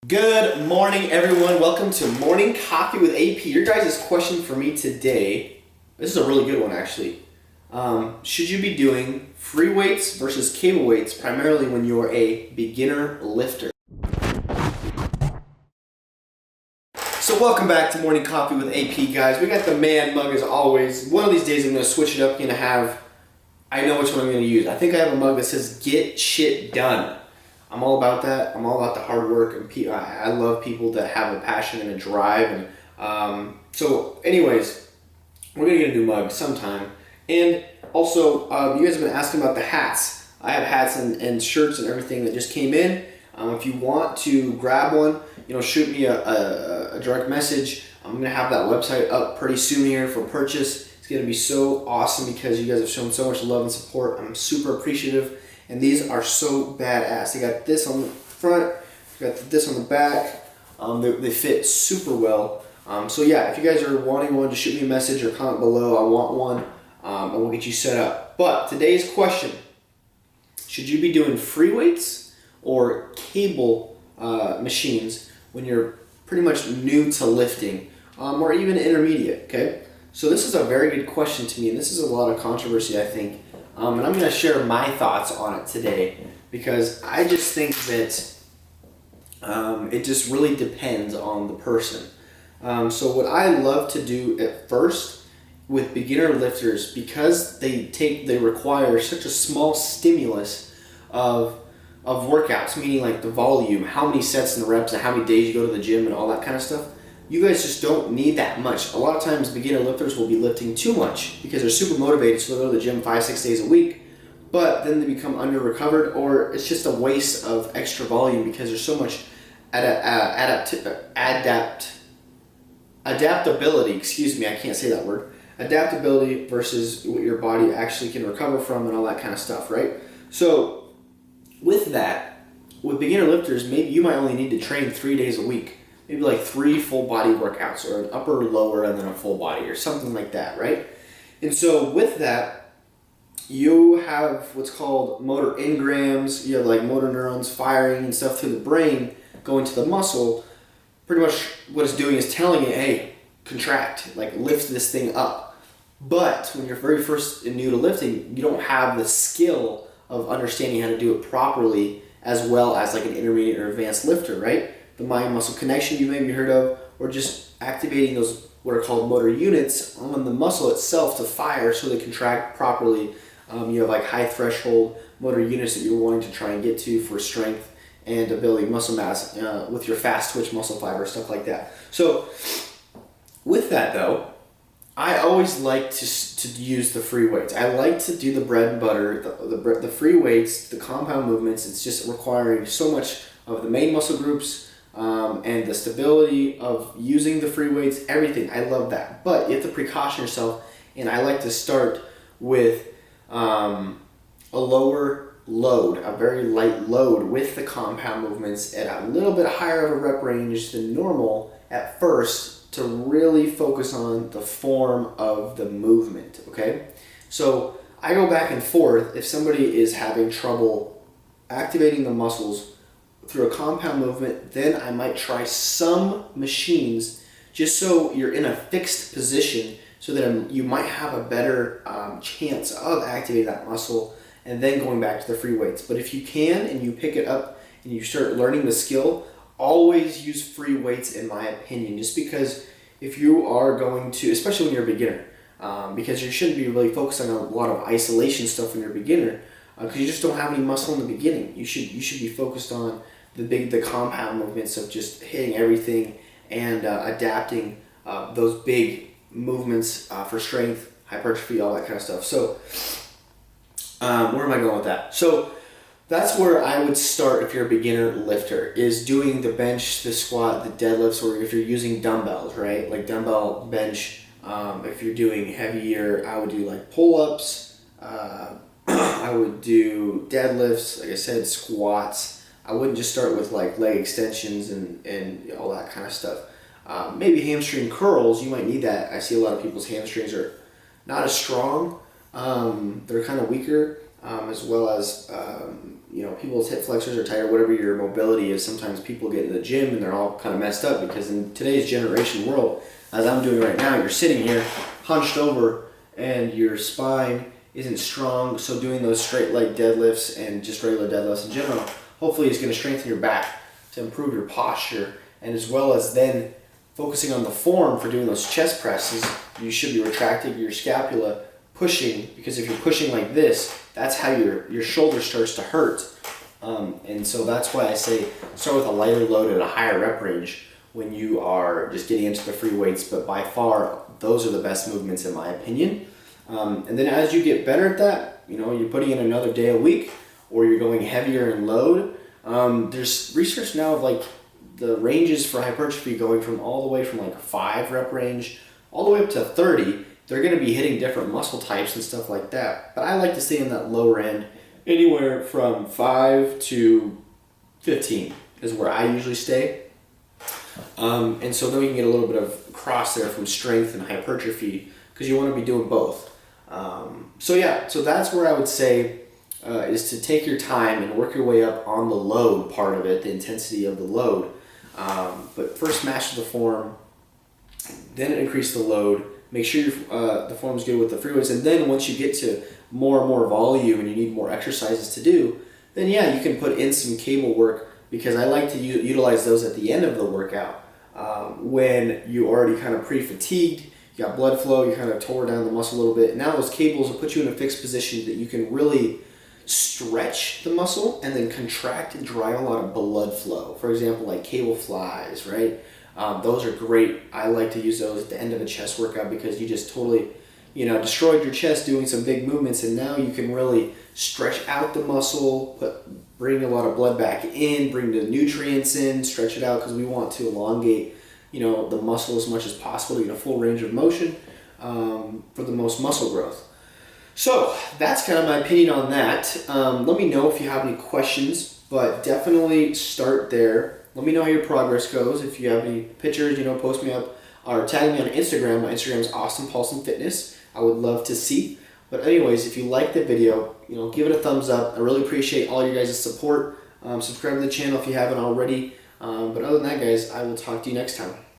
Good morning, everyone. Welcome to Morning Coffee with AP. Your guys' question for me today, this is a really good one, actually. Should you be doing free weights versus cable weights primarily when you're a beginner lifter? So welcome back to Morning Coffee with AP, guys. We got the man mug as always. One of these days I'm going to switch it up. I know which one I'm going to use. I think I have a mug that says "Get Shit Done." I'm all about that. I'm all about the hard work, and I love people that have a passion and a drive. And so, anyways, we're gonna get a new mug sometime. And also, you guys have been asking about the hats. I have hats and shirts and everything that just came in. If you want to grab one, shoot me a direct message. I'm gonna have that website up pretty soon here for purchase. It's gonna be so awesome because you guys have shown so much love and support. I'm super appreciative. And these are so badass. They got this on the front, got this on the back. They fit super well. So yeah, if you guys are wanting one, just shoot me a message or comment below. I want one, and we'll get you set up. But today's question: should you be doing free weights or cable machines when you're pretty much new to lifting, or even intermediate? Okay. So this is a very good question to me, and this is a lot of controversy, I think. And I'm going to share my thoughts on it today because I just think that it just really depends on the person. So what I love to do at first with beginner lifters, because they require such a small stimulus of workouts, meaning like the volume, how many sets and reps, and how many days you go to the gym and all that kind of stuff. You guys just don't need that much. A lot of times beginner lifters will be lifting too much because they're super motivated, so they'll go to the gym 5-6 days a week, but then they become under recovered, or it's just a waste of extra volume because there's so much adaptability, I can't say that word, adaptability versus what your body actually can recover from and all that kind of stuff, right? So with that, with beginner lifters, maybe you might only need to train 3 days a week. Maybe like 3 full body workouts, or an upper, lower, and then a full body, or something like that, right? And so with that, you have what's called motor engrams. You have like motor neurons firing and stuff through the brain going to the muscle. Pretty much what it's doing is telling it, hey, contract, like lift this thing up. But when you're very first and new to lifting, you don't have the skill of understanding how to do it properly as well as like an intermediate or advanced lifter, right? The mind-muscle connection you maybe heard of, or just activating those what are called motor units on the muscle itself to fire so they contract properly. You have like high threshold motor units that you're wanting to try and get to for strength and ability, muscle mass, with your fast twitch muscle fiber, stuff like that. So with that though, I always like to use the free weights. I like to do the bread and butter, the free weights, the compound movements. It's just requiring so much of the main muscle groups, and the stability of using the free weights, everything. I love that. But you have to precaution yourself, and I like to start with a lower load, a very light load with the compound movements at a little bit higher of a rep range than normal at first to really focus on the form of the movement, okay? So I go back and forth if somebody is having trouble activating the muscles through a compound movement, then I might try some machines just so you're in a fixed position so that you might have a better chance of activating that muscle and then going back to the free weights. But if you can and you pick it up and you start learning the skill, always use free weights in my opinion, just because if you are going to, especially when you're a beginner, because you shouldn't be really focusing on a lot of isolation stuff when you're a beginner, because you just don't have any muscle in the beginning. You should be focused on the compound movements of just hitting everything and adapting those big movements for strength, hypertrophy, all that kind of stuff. So where am I going with that? So that's where I would start if you're a beginner lifter, is doing the bench, the squat, the deadlifts, or if you're using dumbbells, right? Like dumbbell bench. If you're doing heavier, I would do like pull-ups. I would do deadlifts, like I said, squats. I wouldn't just start with like leg extensions and all that kind of stuff. Maybe hamstring curls, you might need that. I see a lot of people's hamstrings are not as strong. They're kind of weaker, as well as people's hip flexors are tight or whatever your mobility is. Sometimes people get in the gym and they're all kind of messed up because in today's generation world, as I'm doing right now, you're sitting here hunched over and your spine isn't strong. So doing those straight leg deadlifts and just regular deadlifts in general, hopefully is going to strengthen your back to improve your posture, and as well as then focusing on the form for doing those chest presses, you should be retracting your scapula, pushing, because if you're pushing like this, that's how your shoulder starts to hurt. And so that's why I say start with a lighter load at a higher rep range when you are just getting into the free weights, but by far, those are the best movements in my opinion. And then as you get better at that, you're putting in another day a week, or you're going heavier in load. There's research now of like the ranges for hypertrophy going from all the way from like a 5 rep range all the way up to 30. They're going to be hitting different muscle types and stuff like that. But I like to stay in that lower end, anywhere from 5 to 15 is where I usually stay. And so then we can get a little bit of cross there from strength and hypertrophy, because you want to be doing both. So that's where I would say is to take your time and work your way up on the load part of it, the intensity of the load. But first master the form, then increase the load. Make sure the form is good with the free weights, and then once you get to more and more volume and you need more exercises to do, then you can put in some cable work, because I like to utilize those at the end of the workout when you already kind of pre-fatigued, you got blood flow, you kind of tore down the muscle a little bit. Now those cables will put you in a fixed position that you can really stretch the muscle and then contract and drive a lot of blood flow. For example, like cable flies, right? Those are great. I like to use those at the end of a chest workout, because you just totally, destroyed your chest doing some big movements, and now you can really stretch out the muscle, bring a lot of blood back in, bring the nutrients in, stretch it out, because we want to elongate, the muscle as much as possible to get a full range of motion for the most muscle growth. So that's kind of my opinion on that. Let me know if you have any questions, but definitely start there. Let me know how your progress goes. If you have any pictures, post me up or tag me on Instagram. My Instagram is AustinPaulsonFitness. I would love to see. But anyways, if you like the video, give it a thumbs up. I really appreciate all your guys' support. Subscribe to the channel if you haven't already. But other than that, guys, I will talk to you next time.